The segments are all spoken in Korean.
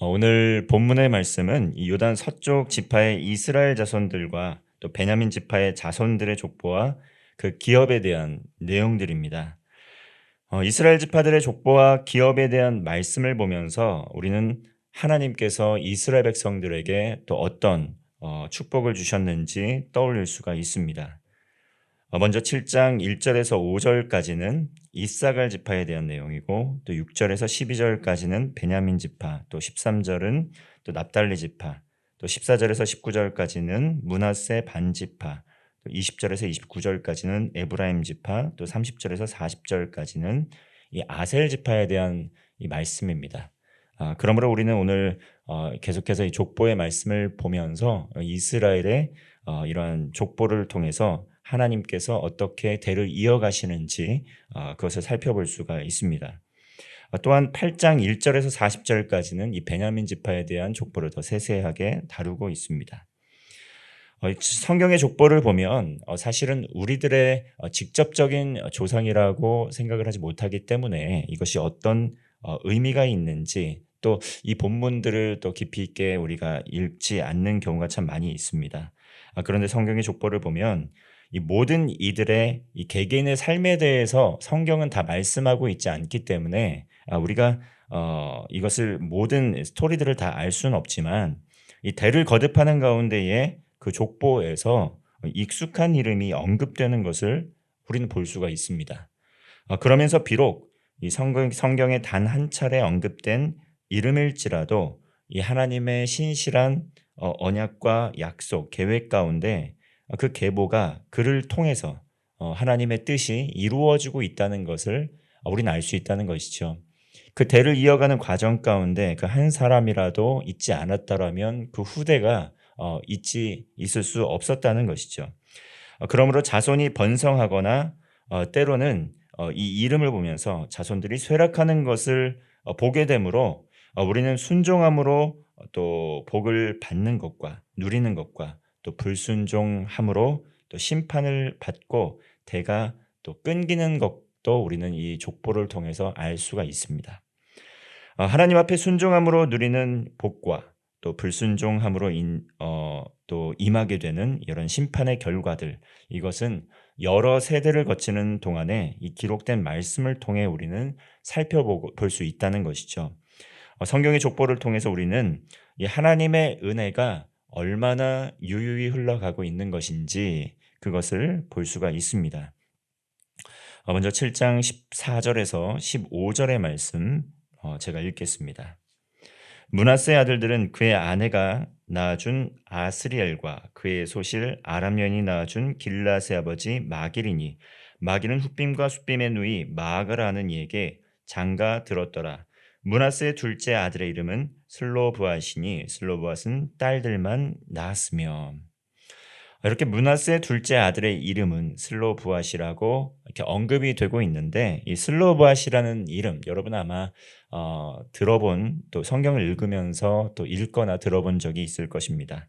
오늘 본문의 말씀은 이 요단 서쪽 지파의 이스라엘 자손들과 또 베냐민 지파의 자손들의 족보와 그 기업에 대한 내용들입니다. 이스라엘 지파들의 족보와 기업에 대한 말씀을 보면서 우리는 하나님께서 이스라엘 백성들에게 또 어떤 축복을 주셨는지 떠올릴 수가 있습니다. 먼저 7장 1절에서 5절까지는 이사갈 지파에 대한 내용이고, 또 6절에서 12절까지는 베냐민 지파, 또 13절은 또 납달리 지파, 또 14절에서 19절까지는 므낫세 반 지파, 또 20절에서 29절까지는 에브라임 지파, 또 30절에서 40절까지는 이 아셀 지파에 대한 이 말씀입니다. 그러므로 우리는 오늘 계속해서 이 족보의 말씀을 보면서 이스라엘의 이러한 족보를 통해서 하나님께서 어떻게 대를 이어가시는지 그것을 살펴볼 수가 있습니다. 또한 8장 1절에서 40절까지는 이 베냐민 지파에 대한 족보를 더 세세하게 다루고 있습니다. 성경의 족보를 보면 사실은 우리들의 직접적인 조상이라고 생각을 하지 못하기 때문에 이것이 어떤 의미가 있는지, 또 이 본문들을 또 깊이 있게 우리가 읽지 않는 경우가 참 많이 있습니다. 그런데 성경의 족보를 보면 이 모든 이들의 이 개개인의 삶에 대해서 성경은 다 말씀하고 있지 않기 때문에 우리가 이것을 모든 스토리들을 다 알 수는 없지만 이 대를 거듭하는 가운데에 그 족보에서 익숙한 이름이 언급되는 것을 우리는 볼 수가 있습니다. 그러면서 비록 이 성경에 단 한 차례 언급된 이름일지라도 이 하나님의 신실한 언약과 약속, 계획 가운데 그 계보가 그를 통해서 하나님의 뜻이 이루어지고 있다는 것을 우리는 알 수 있다는 것이죠. 그 대를 이어가는 과정 가운데 그 한 사람이라도 잊지 않았다라면 그 후대가 있을 수 없었다는 것이죠. 그러므로 자손이 번성하거나 때로는 이 이름을 보면서 자손들이 쇠락하는 것을 보게 되므로 우리는 순종함으로 또 복을 받는 것과 누리는 것과 또 불순종함으로 또 심판을 받고 대가 또 끊기는 것도 우리는 이 족보를 통해서 알 수가 있습니다. 하나님 앞에 순종함으로 누리는 복과 또 불순종함으로 또 임하게 되는 이런 심판의 결과들, 이것은 여러 세대를 거치는 동안에 이 기록된 말씀을 통해 우리는 살펴보고 볼 수 있다는 것이죠. 성경의 족보를 통해서 우리는 이 하나님의 은혜가 얼마나 유유히 흘러가고 있는 것인지 그것을 볼 수가 있습니다. 먼저 7장 14절에서 15절의 말씀 제가 읽겠습니다. 므낫세 아들들은 그의 아내가 낳아준 아스리엘과 그의 소실 아람 여인이 낳아준 길라스의 아버지 마길이니, 마길은 훗빔과 숫빔의 누이 마아가라 하는 이에게 장가 들었더라. 므낫세의 둘째 아들의 이름은 슬로브앗이니 슬로브앗은 딸들만 낳았으며. 이렇게 므낫세 둘째 아들의 이름은 슬로브앗이라고 이렇게 언급이 되고 있는데, 이 슬로브앗이라는 이름 여러분 아마 들어본, 또 성경을 읽으면서 또 읽거나 들어본 적이 있을 것입니다.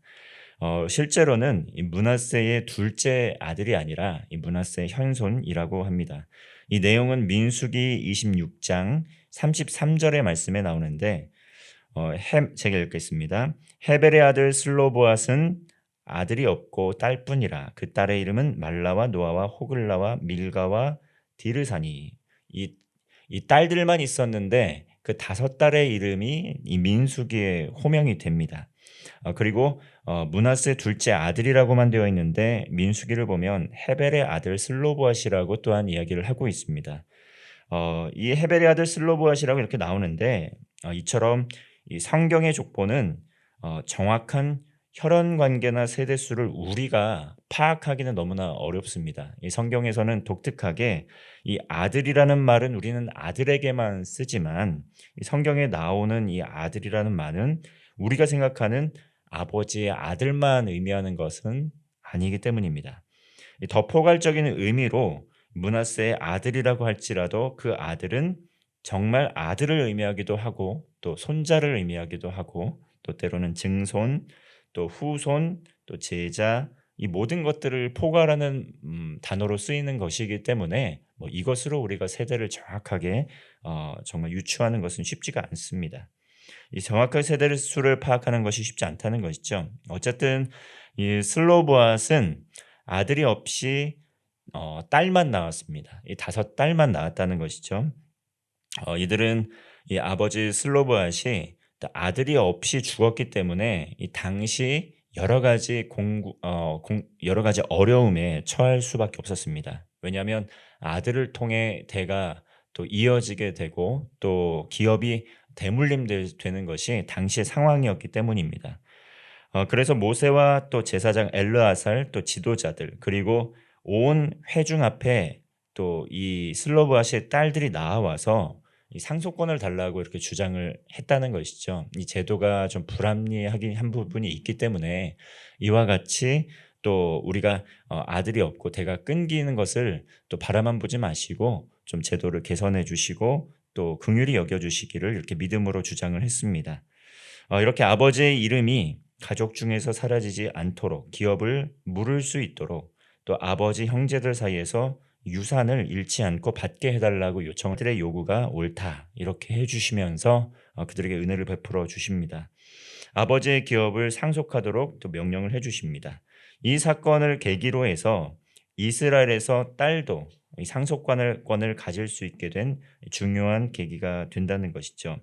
실제로는 이 므낫세의 둘째 아들이 아니라 이 므낫세의 현손이라고 합니다. 이 내용은 민수기 26장 33절의 말씀에 나오는데 제가 읽겠습니다. 헤벨의 아들 슬로보앗은 아들이 없고 딸뿐이라. 그 딸의 이름은 말라와 노아와 호글라와 밀가와 디르사니. 이 딸들만 있었는데 그 다섯 딸의 이름이 이 민수기에 호명이 됩니다. 그리고 므낫세 둘째 아들이라고만 되어 있는데 민수기를 보면 헤벨의 아들 슬로보앗이라고 또한 이야기를 하고 있습니다. 이 헤벨의 아들 슬로보앗이라고 이렇게 나오는데 이처럼 이 성경의 족보는 정확한 혈연 관계나 세대 수를 우리가 파악하기는 너무나 어렵습니다. 이 성경에서는 독특하게 이 아들이라는 말은 우리는 아들에게만 쓰지만 이 성경에 나오는 이 아들이라는 말은 우리가 생각하는 아버지의 아들만 의미하는 것은 아니기 때문입니다. 더 포괄적인 의미로 므낫세의 아들이라고 할지라도 그 아들은 정말 아들을 의미하기도 하고 또 손자를 의미하기도 하고 또 때로는 증손, 또 후손, 또 제자, 이 모든 것들을 포괄하는 단어로 쓰이는 것이기 때문에 이것으로 우리가 세대를 정확하게 정말 유추하는 것은 쉽지가 않습니다. 이 정확한 세대 수를 파악하는 것이 쉽지 않다는 것이죠. 어쨌든 이 슬로보앗은 아들이 없이 딸만 낳았습니다. 이 다섯 딸만 낳았다는 것이죠. 이들은 이 아버지 슬로보앗이 아들이 없이 죽었기 때문에 이 당시 여러 가지 어려움에 처할 수밖에 없었습니다. 왜냐하면 아들을 통해 대가 또 이어지게 되고 또 기업이 되는 것이 당시의 상황이었기 때문입니다. 그래서 모세와 또 제사장 엘르아살 또 지도자들 그리고 온 회중 앞에 또 이 슬로브아시의 딸들이 나와서 이 상속권을 달라고 이렇게 주장을 했다는 것이죠. 이 제도가 좀 불합리하긴 한 부분이 있기 때문에 이와 같이 또 우리가 아들이 없고 대가 끊기는 것을 또 바라만 보지 마시고 좀 제도를 개선해 주시고 또 긍휼히 여겨 주시기를 이렇게 믿음으로 주장을 했습니다. 이렇게 아버지의 이름이 가족 중에서 사라지지 않도록 기업을 물을 수 있도록 또 아버지 형제들 사이에서 유산을 잃지 않고 받게 해달라고 요청을 들의 요구가 옳다 이렇게 해주시면서 그들에게 은혜를 베풀어 주십니다. 아버지의 기업을 상속하도록 또 명령을 해주십니다. 이 사건을 계기로 해서 이스라엘에서 딸도 이 상속권을 가질 수 있게 된 중요한 계기가 된다는 것이죠.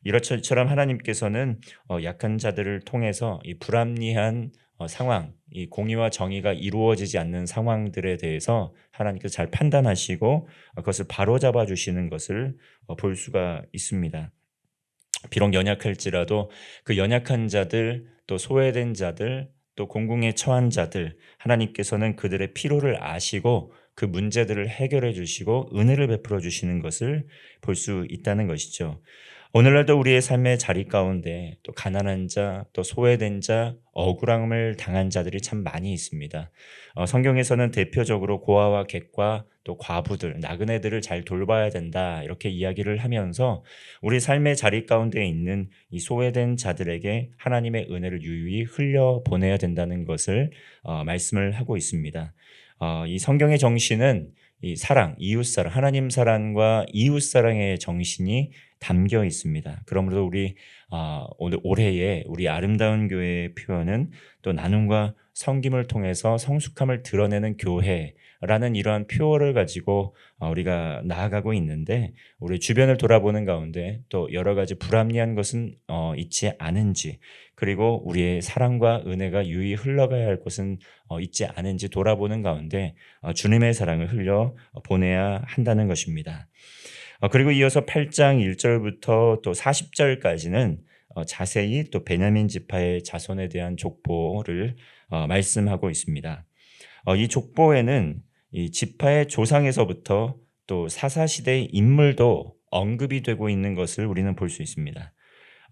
이렇처럼 하나님께서는 약한 자들을 통해서 이 불합리한 상황, 이 공의와 정의가 이루어지지 않는 상황들에 대해서 하나님께서 잘 판단하시고 그것을 바로잡아 주시는 것을 볼 수가 있습니다. 비록 연약할지라도 그 연약한 자들, 또 소외된 자들, 또 공궁에 처한 자들, 하나님께서는 그들의 필요를 아시고 그 문제들을 해결해 주시고 은혜를 베풀어 주시는 것을 볼 수 있다는 것이죠. 오늘날도 우리의 삶의 자리 가운데 또 가난한 자, 또 소외된 자, 억울함을 당한 자들이 참 많이 있습니다. 성경에서는 대표적으로 고아와 객과 또 과부들, 나그네들을 잘 돌봐야 된다 이렇게 이야기를 하면서 우리 삶의 자리 가운데 있는 이 소외된 자들에게 하나님의 은혜를 유유히 흘려 보내야 된다는 것을 말씀을 하고 있습니다. 이 성경의 정신은 이 사랑, 이웃사랑, 하나님 사랑과 이웃사랑의 정신이 담겨 있습니다. 그러므로 우리 오늘 올해의 우리 아름다운 교회의 표현은 또 나눔과 섬김을 통해서 성숙함을 드러내는 교회라는 이러한 표어를 가지고 우리가 나아가고 있는데 우리 주변을 돌아보는 가운데 또 여러 가지 불합리한 것은 있지 않은지 그리고 우리의 사랑과 은혜가 유히 흘러가야 할 것은 있지 않은지 돌아보는 가운데 주님의 사랑을 흘려 보내야 한다는 것입니다. 그리고 이어서 8장 1절부터 또 40절까지는 자세히 또 베냐민 지파의 자손에 대한 족보를 말씀하고 있습니다. 이 족보에는 이 지파의 조상에서부터 또 사사시대의 인물도 언급이 되고 있는 것을 우리는 볼 수 있습니다.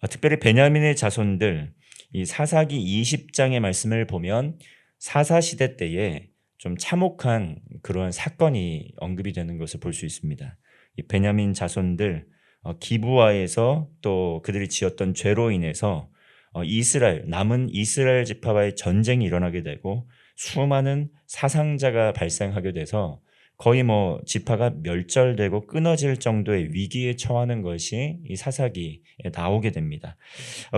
특별히 베냐민의 자손들 이 사사기 20장의 말씀을 보면 사사시대 때에 좀 참혹한 그러한 사건이 언급이 되는 것을 볼 수 있습니다. 이 베냐민 자손들 기브아에서 또 그들이 지었던 죄로 인해서 남은 이스라엘 지파와의 전쟁이 일어나게 되고 수많은 사상자가 발생하게 돼서 거의 지파가 멸절되고 끊어질 정도의 위기에 처하는 것이 이 사사기에 나오게 됩니다.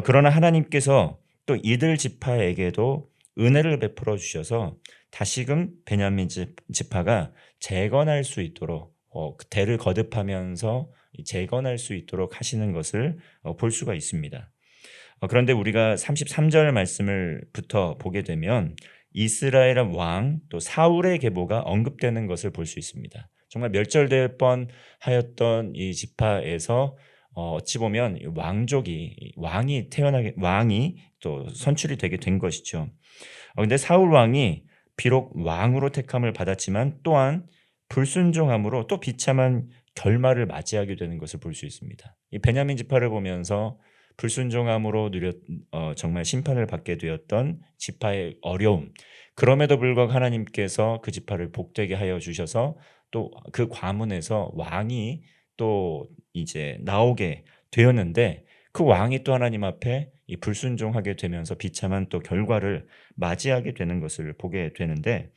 그러나 하나님께서 또 이들 지파에게도 은혜를 베풀어 주셔서 다시금 베냐민 지파가 재건할 수 있도록 대를 거듭하면서 재건할 수 있도록 하시는 것을 볼 수가 있습니다. 그런데 우리가 33절 말씀을부터 보게 되면 이스라엘 왕 또 사울의 계보가 언급되는 것을 볼 수 있습니다. 정말 멸절될 뻔하였던 이 지파에서 어찌 보면 왕이 또 선출이 되게 된 것이죠. 그런데 사울 왕이 비록 왕으로 택함을 받았지만 또한 불순종함으로 또 비참한 결말을 맞이하게 되는 것을 볼 수 있습니다. 이 베냐민 지파를 보면서 불순종함으로 정말 심판을 받게 되었던 지파의 어려움. 그럼에도 불구하고 하나님께서 그 지파를 복되게 하여 주셔서 또 그 과문에서 왕이 또 이제 나오게 되었는데 그 왕이 또 하나님 앞에 이 불순종하게 되면서 비참한 또 결과를 맞이하게 되는 것을 보게 되는데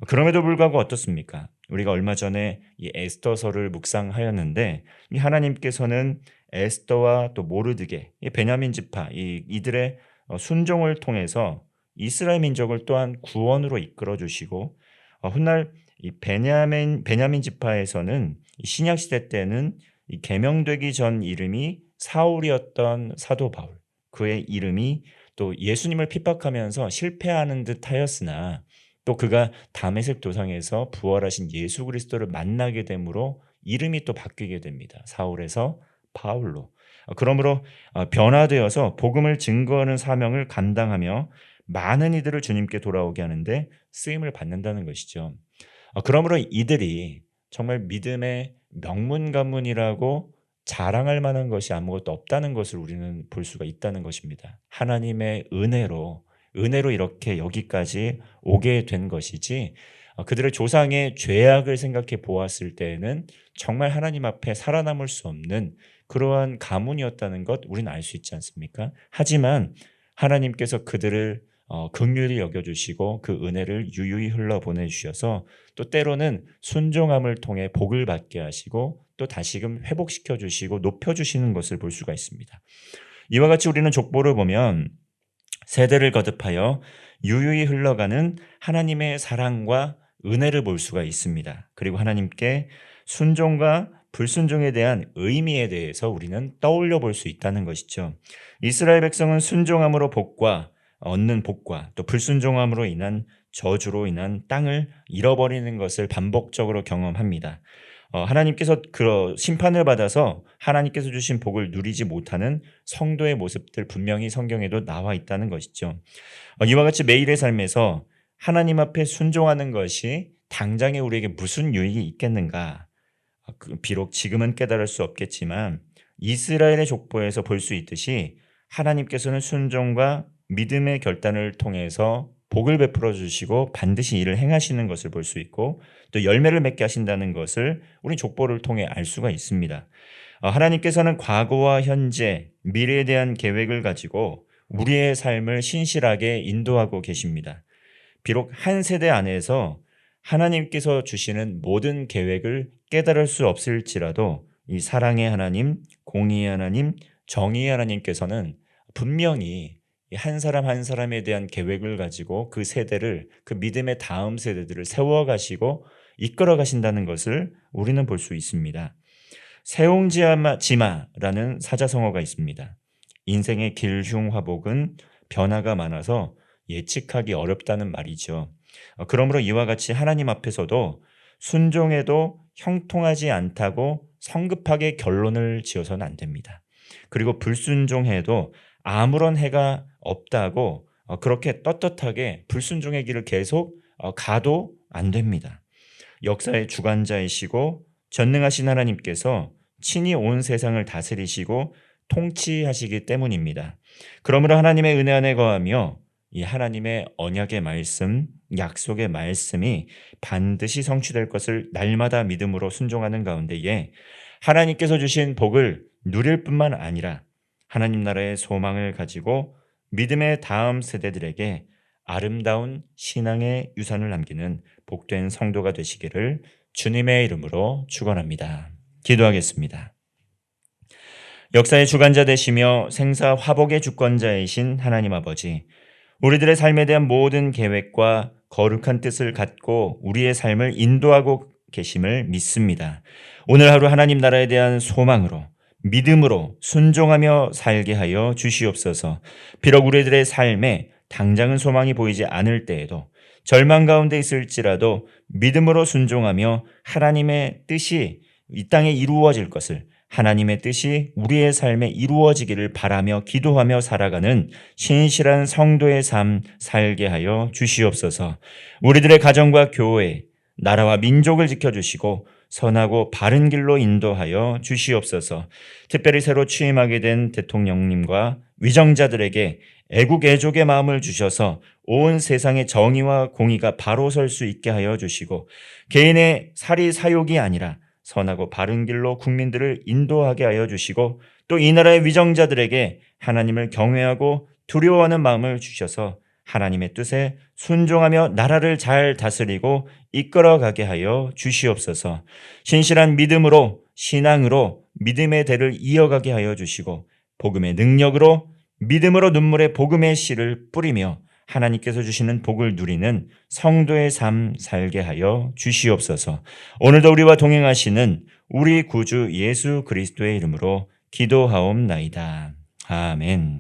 그럼에도 불구하고 어떻습니까? 우리가 얼마 전에 이 에스더서를 묵상하였는데 이 하나님께서는 에스더와 또 모르드게, 이 베냐민 지파, 이들의 순종을 통해서 이스라엘 민족을 또한 구원으로 이끌어 주시고, 훗날 이 베냐민 지파에서는 이 신약 시대 때는 이 계명되기 전 이름이 사울이었던 사도 바울, 그의 이름이 또 예수님을 핍박하면서 실패하는 듯 하였으나 또 그가 다메섹 도상에서 부활하신 예수 그리스도를 만나게 되므로 이름이 또 바뀌게 됩니다. 사울에서 바울로. 그러므로 변화되어서 복음을 증거하는 사명을 감당하며 많은 이들을 주님께 돌아오게 하는데 쓰임을 받는다는 것이죠. 그러므로 이들이 정말 믿음의 명문 가문이라고 자랑할 만한 것이 아무것도 없다는 것을 우리는 볼 수가 있다는 것입니다. 하나님의 은혜로 이렇게 여기까지 오게 된 것이지, 그들의 조상의 죄악을 생각해 보았을 때에는 정말 하나님 앞에 살아남을 수 없는 그러한 가문이었다는 것 우리는 알 수 있지 않습니까? 하지만 하나님께서 그들을 긍휼히 여겨주시고 그 은혜를 유유히 흘러보내주셔서 또 때로는 순종함을 통해 복을 받게 하시고 또 다시금 회복시켜 주시고 높여주시는 것을 볼 수가 있습니다. 이와 같이 우리는 족보를 보면 세대를 거듭하여 유유히 흘러가는 하나님의 사랑과 은혜를 볼 수가 있습니다. 그리고 하나님께 순종과 불순종에 대한 의미에 대해서 우리는 떠올려 볼 수 있다는 것이죠. 이스라엘 백성은 순종함으로 얻는 복과 또 불순종함으로 인한 저주로 인한 땅을 잃어버리는 것을 반복적으로 경험합니다. 하나님께서 그 심판을 받아서 하나님께서 주신 복을 누리지 못하는 성도의 모습들 분명히 성경에도 나와 있다는 것이죠. 이와 같이 매일의 삶에서 하나님 앞에 순종하는 것이 당장에 우리에게 무슨 유익이 있겠는가? 비록 지금은 깨달을 수 없겠지만 이스라엘의 족보에서 볼 수 있듯이 하나님께서는 순종과 믿음의 결단을 통해서 복을 베풀어 주시고 반드시 이를 행하시는 것을 볼 수 있고 또 열매를 맺게 하신다는 것을 우리 족보를 통해 알 수가 있습니다. 하나님께서는 과거와 현재, 미래에 대한 계획을 가지고 우리의 삶을 신실하게 인도하고 계십니다. 비록 한 세대 안에서 하나님께서 주시는 모든 계획을 깨달을 수 없을지라도 이 사랑의 하나님, 공의의 하나님, 정의의 하나님께서는 분명히 한 사람 한 사람에 대한 계획을 가지고 그 세대를, 그 믿음의 다음 세대들을 세워가시고 이끌어 가신다는 것을 우리는 볼 수 있습니다. 세옹지마라는 사자성어가 있습니다. 인생의 길흉화복은 변화가 많아서 예측하기 어렵다는 말이죠. 그러므로 이와 같이 하나님 앞에서도 순종해도 형통하지 않다고 성급하게 결론을 지어서는 안 됩니다. 그리고 불순종해도 아무런 해가 없다고 그렇게 떳떳하게 불순종의 길을 계속 가도 안 됩니다. 역사의 주관자이시고 전능하신 하나님께서 친히 온 세상을 다스리시고 통치하시기 때문입니다. 그러므로 하나님의 은혜 안에 거하며 이 하나님의 언약의 말씀, 약속의 말씀이 반드시 성취될 것을 날마다 믿음으로 순종하는 가운데에 하나님께서 주신 복을 누릴 뿐만 아니라 하나님 나라의 소망을 가지고 믿음의 다음 세대들에게 아름다운 신앙의 유산을 남기는 복된 성도가 되시기를 주님의 이름으로 축원합니다. 기도하겠습니다. 역사의 주관자 되시며 생사 화복의 주권자이신 하나님 아버지, 우리들의 삶에 대한 모든 계획과 거룩한 뜻을 갖고 우리의 삶을 인도하고 계심을 믿습니다. 오늘 하루 하나님 나라에 대한 소망으로 믿음으로 순종하며 살게 하여 주시옵소서. 비록 우리들의 삶에 당장은 소망이 보이지 않을 때에도 절망 가운데 있을지라도 믿음으로 순종하며 하나님의 뜻이 이 땅에 이루어질 것을, 하나님의 뜻이 우리의 삶에 이루어지기를 바라며 기도하며 살아가는 신실한 성도의 삶 살게 하여 주시옵소서. 우리들의 가정과 교회, 나라와 민족을 지켜주시고 선하고 바른 길로 인도하여 주시옵소서. 특별히 새로 취임하게 된 대통령님과 위정자들에게 애국 애족의 마음을 주셔서 온 세상의 정의와 공의가 바로 설 수 있게 하여 주시고 개인의 사리 사욕이 아니라 선하고 바른 길로 국민들을 인도하게 하여 주시고 또 이 나라의 위정자들에게 하나님을 경외하고 두려워하는 마음을 주셔서 하나님의 뜻에 순종하며 나라를 잘 다스리고 이끌어가게 하여 주시옵소서. 신실한 믿음으로 신앙으로 믿음의 대를 이어가게 하여 주시고 복음의 능력으로 믿음으로 눈물의 복음의 씨를 뿌리며 하나님께서 주시는 복을 누리는 성도의 삶 살게 하여 주시옵소서. 오늘도 우리와 동행하시는 우리 구주 예수 그리스도의 이름으로 기도하옵나이다. 아멘.